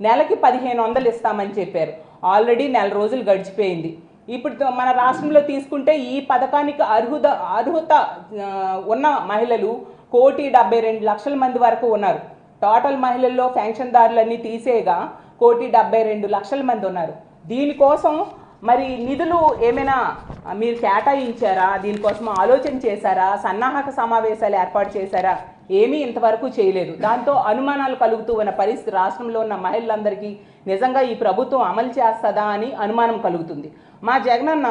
నెలకి 1500 ఇస్తామని చెప్పారు. ఆల్రెడీ నెల రోజులు గడిచిపోయింది. ఇప్పుడు మన రాష్ట్రంలో తీసుకుంటే ఈ పథకానికి అర్హత ఉన్న మహిళలు 1,72,00,000 మంది వరకు ఉన్నారు. టోటల్ మహిళల్లో పెన్షన్దారులన్నీ తీసేగా 1,72,00,000 మంది ఉన్నారు. దీనికోసం మరి నిధులు ఏమైనా మీరు కేటాయించారా? దీనికోసం ఆలోచన చేశారా? సన్నాహక సమావేశాలు ఏర్పాటు చేశారా? ఏమీ ఇంతవరకు చేయలేదు. దాంతో అనుమానాలు కలుగుతూ ఉన్న పరిస్థితి రాష్ట్రంలో ఉన్న మహిళలందరికీ నిజంగా ఈ ప్రభుత్వం అమలు చేస్తుందా అని అనుమానం కలుగుతుంది. మా జగనన్న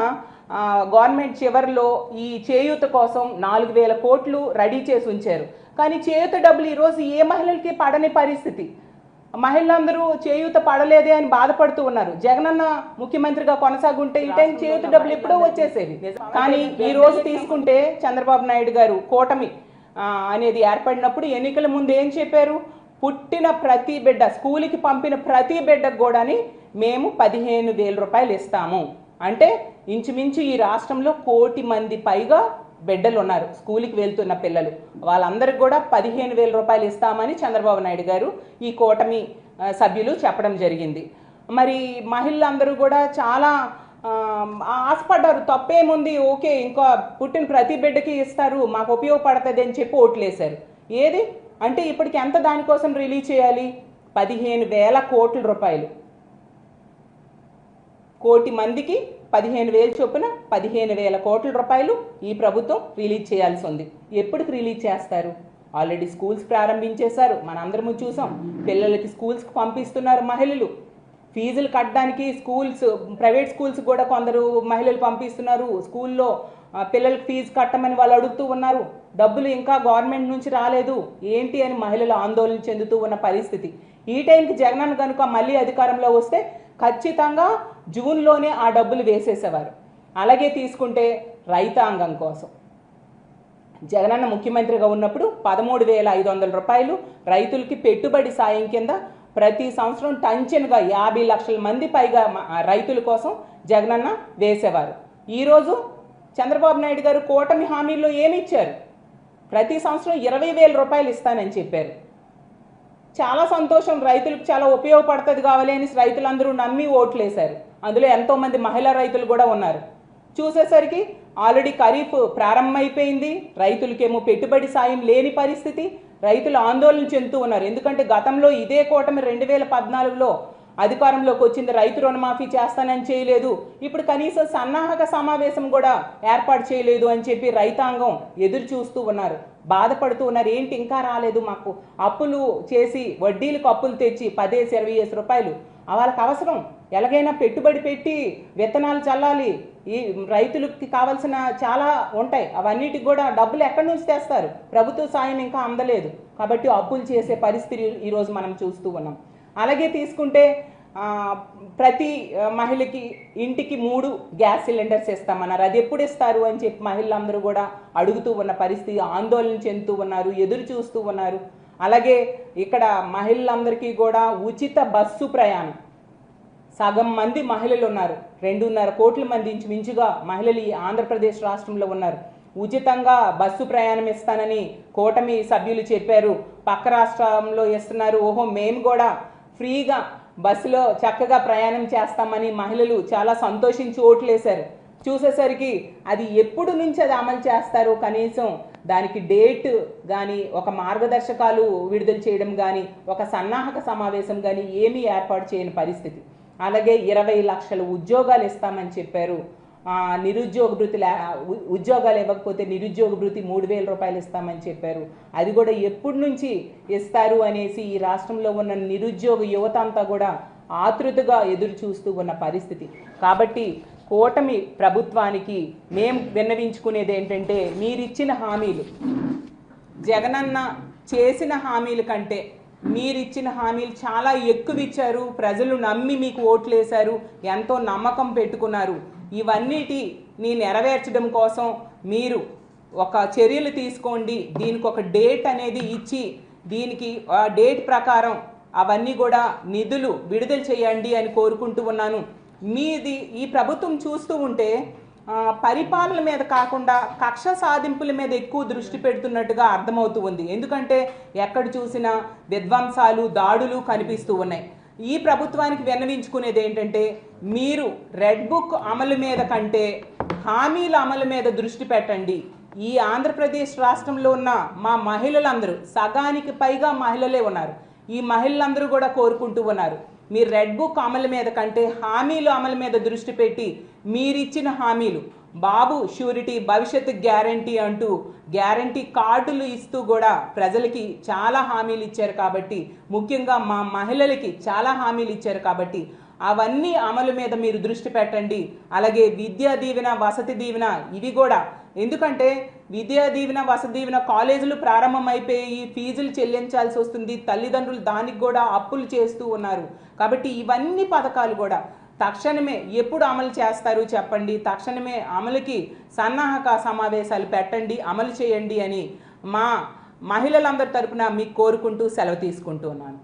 గవర్నమెంట్ చివరిలో ఈ చేయూత కోసం 4,000 కోట్లు రెడీ చేసి ఉంచారు. కానీ చేయూత డబ్బులు ఈరోజు ఏ మహిళలకి పడని పరిస్థితి. మహిళలందరూ చేయూత పడలేదే అని బాధపడుతూ ఉన్నారు. జగనన్న ముఖ్యమంత్రిగా కొనసాగుంటే ఈ టైం చేయూత డబ్బులు ఎప్పుడో వచ్చేసేవి. కానీ ఈ రోజు తీసుకుంటే చంద్రబాబు నాయుడు గారు కూటమి అనేది ఏర్పడినప్పుడు ఎన్నికల ముందు ఏం చెప్పారు? పుట్టిన ప్రతి బిడ్డ, స్కూల్కి పంపిన ప్రతి బిడ్డకు కూడాని మేము 15,000 రూపాయలు ఇస్తాము. అంటే ఇంచుమించు ఈ రాష్ట్రంలో 1 కోటి మంది పైగా బిడ్డలు ఉన్నారు, స్కూల్కి వెళ్తున్న పిల్లలు. వాళ్ళందరికీ కూడా 15,000 రూపాయలు ఇస్తామని చంద్రబాబు నాయుడు గారు ఈ కూటమి సభ్యులు చెప్పడం జరిగింది. మరి మహిళలందరూ కూడా చాలా ఆశపడ్డారు. తప్పేముంది, ఓకే ఇంకా పుట్టిన ప్రతి బిడ్డకి ఇస్తారు, మాకు ఉపయోగపడుతుంది అని చెప్పి ఓట్లేశారు. ఏది అంటే ఇప్పటికి ఎంత దానికోసం రిలీజ్ చేయాలి? 15,000 కోట్ల రూపాయలు. 1 కోటి మందికి 15,000 చొప్పున 15,000 కోట్ల రూపాయలు ఈ ప్రభుత్వం రిలీజ్ చేయాల్సి ఉంది. ఎప్పటికి రిలీజ్ చేస్తారు? ఆల్రెడీ స్కూల్స్ ప్రారంభించేశారు, మనందరము చూసాం. పిల్లలకి స్కూల్స్కి పంపిస్తున్నారు మహిళలు. ఫీజులు కట్టడానికి ప్రైవేట్ స్కూల్స్ కూడా కొందరు మహిళలు పంపిస్తున్నారు. స్కూల్లో పిల్లలకి ఫీజు కట్టమని వాళ్ళు అడుగుతూ ఉన్నారు. డబ్బులు ఇంకా గవర్నమెంట్ నుంచి రాలేదు ఏంటి అని మహిళలు ఆందోళన చెందుతూ ఉన్న పరిస్థితి. ఈ టైంకి జగనన్న కనుక మళ్ళీ అధికారంలో వస్తే ఖచ్చితంగా జూన్లోనే ఆ డబ్బులు వేసేసేవారు. అలాగే తీసుకుంటే రైతాంగం కోసం జగనన్న ముఖ్యమంత్రిగా ఉన్నప్పుడు 13,500 రూపాయలు రైతులకి పెట్టుబడి సాయం కింద ప్రతి సంవత్సరం టంచెన్గా 50 లక్షల మంది పైగా రైతుల కోసం జగనన్న వేసేవారు. ఈరోజు చంద్రబాబు నాయుడు గారు కూటమి హామీల్లో ఏమి ఇచ్చారు? ప్రతి సంవత్సరం 20,000 రూపాయలు ఇస్తానని చెప్పారు. చాలా సంతోషం, రైతులకు చాలా ఉపయోగపడుతుంది కావాలి అని రైతులందరూ నమ్మి ఓట్లేశారు. అందులో ఎంతోమంది మహిళా రైతులు కూడా ఉన్నారు. చూసేసరికి ఆల్రెడీ ఖరీఫ్ ప్రారంభమైపోయింది, రైతులకేమో పెట్టుబడి సాయం లేని పరిస్థితి. రైతులు ఆందోళన చెందుతూ ఉన్నారు. ఎందుకంటే గతంలో ఇదే కూటమి 2014లో అధికారంలోకి వచ్చింది, రైతు రుణమాఫీ చేస్తానని చేయలేదు. ఇప్పుడు కనీసం సన్నాహక సమావేశం కూడా ఏర్పాటు చేయలేదు అని చెప్పి రైతాంగం ఎదురు చూస్తూ ఉన్నారు, బాధపడుతూ ఉన్నారు. ఏంటి ఇంకా రాలేదు, మాకు అప్పులు చేసి వడ్డీలకు అప్పులు తెచ్చి 10-20 రూపాయలు వాళ్ళకి అవసరం. ఎలాగైనా పెట్టుబడి పెట్టి విత్తనాలు చల్లాలి, ఈ రైతులకి కావాల్సిన చాలా ఉంటాయి, అవన్నిటికి కూడా డబ్బులు ఎక్కడి నుంచి తెస్తారు? ప్రభుత్వ సాయం ఇంకా అందలేదు కాబట్టి అప్పులు చేసే పరిస్థితి ఈరోజు మనం చూస్తూ ఉన్నాం. అలాగే తీసుకుంటే ప్రతి మహిళకి ఇంటికి 3 గ్యాస్ సిలిండర్స్ ఇస్తామన్నారు. అది ఎప్పుడు ఇస్తారు అని చెప్పి మహిళలందరూ కూడా అడుగుతూ ఉన్న పరిస్థితి, ఆందోళన చెందుతూ ఉన్నారు, ఎదురు చూస్తూ ఉన్నారు. అలాగే ఇక్కడ మహిళలందరికీ కూడా ఉచిత బస్సు ప్రయాణం, సగం మంది మహిళలు ఉన్నారు, 2.5 కోట్ల మంది ఇంచుమించుగా మహిళలు ఈ ఆంధ్రప్రదేశ్ రాష్ట్రంలో ఉన్నారు. ఉచితంగా బస్సు ప్రయాణం ఇస్తానని కూటమి సభ్యులు చెప్పారు, పక్క రాష్ట్రంలో ఇస్తున్నారు. ఓహో మేము కూడా ఫ్రీగా బస్సులో చక్కగా ప్రయాణం చేస్తామని మహిళలు చాలా సంతోషించి ఓట్లేశారు. చూసేసరికి అది ఎప్పుడు నుంచి అది అమలు చేస్తారో కనీసం దానికి డేట్ కానీ, ఒక మార్గదర్శకాలు విడుదల చేయడం కానీ, ఒక సన్నాహక సమావేశం కానీ ఏమీ ఏర్పాటు చేయని పరిస్థితి. అలాగే 20 లక్షల ఉద్యోగాలు ఇస్తామని చెప్పారు. నిరుద్యోగ భృతి ఉద్యోగాలు ఇవ్వకపోతే నిరుద్యోగ భృతి 3,000 రూపాయలు ఇస్తామని చెప్పారు. అది కూడా ఎప్పటి నుంచి ఇస్తారు అనేసి ఈ రాష్ట్రంలో ఉన్న నిరుద్యోగ యువత అంతా కూడా ఆతృతగా ఎదురు చూస్తూ ఉన్న పరిస్థితి. కాబట్టి కూటమి ప్రభుత్వానికి మేము విన్నవించుకునేది ఏంటంటే, మీరిచ్చిన హామీలు, జగనన్న చేసిన హామీల కంటే మీరిచ్చిన హామీలు చాలా ఎక్కువ ఇచ్చారు. ప్రజలు నమ్మి మీకు ఓట్లేశారు, ఎంతో నమ్మకం పెట్టుకున్నారు. ఇవన్నిటిని నెరవేర్చడం కోసం మీరు ఒక చర్యలు తీసుకోండి, దీనికి ఒక డేట్ అనేది ఇచ్చి దీనికి డేట్ ప్రకారం అవన్నీ కూడా నిధులు విడుదల చేయండి అని కోరుకుంటూ ఉన్నాను. మీది ఈ ప్రభుత్వం చూస్తూ ఉంటే పరిపాలన మీద కాకుండా కక్ష సాధింపుల మీద ఎక్కువ దృష్టి పెడుతున్నట్టుగా అర్థమవుతూ ఉంది. ఎందుకంటే ఎక్కడ చూసినా విధ్వంసాలు, దాడులు కనిపిస్తూ ఉన్నాయి. ఈ ప్రభుత్వానికి విన్నవించుకునేది ఏంటంటే, మీరు రెడ్ బుక్ అమలు మీద కంటే హామీల అమలు మీద దృష్టి పెట్టండి. ఈ ఆంధ్రప్రదేశ్ రాష్ట్రంలో ఉన్న మా మహిళలందరూ, సగానికి పైగా మహిళలే ఉన్నారు, ఈ మహిళలందరూ కూడా కోరుకుంటూ ఉన్నారు, మీరు రెడ్ బుక్ అమలు మీద కంటే హామీలు అమలు మీద దృష్టి పెట్టి మీరిచ్చిన హామీలు, బాబు షూరిటీ, భవిష్యత్తు గ్యారంటీ అంటూ గ్యారంటీ కార్డులు ఇస్తూ కూడా ప్రజలకి చాలా హామీలు ఇచ్చారు కాబట్టి, ముఖ్యంగా మా మహిళలకి చాలా హామీలు ఇచ్చారు కాబట్టి అవన్నీ అమలు మీద మీరు దృష్టి పెట్టండి. అలాగే విద్యా దీవెన, వసతి దీవెన ఇవి కూడా, ఎందుకంటే విద్యా దీవెన, వసతి దీవెన కాలేజీలు ప్రారంభమైపోయి ఫీజులు చెల్లించాల్సి వస్తుంది, తల్లిదండ్రులు దానికి కూడా అప్పులు చేస్తూ ఉన్నారు. కాబట్టి ఇవన్నీ పథకాలు కూడా తక్షణమే ఎప్పుడు అమలు చేస్తారు చెప్పండి, తక్షణమే అమలుకి సన్నాహక సమావేశాలు పెట్టండి, అమలు చేయండి అని మా మహిళలందరి తరపున మీకు కోరుకుంటూ సెలవు తీసుకుంటూ ఉన్నాను.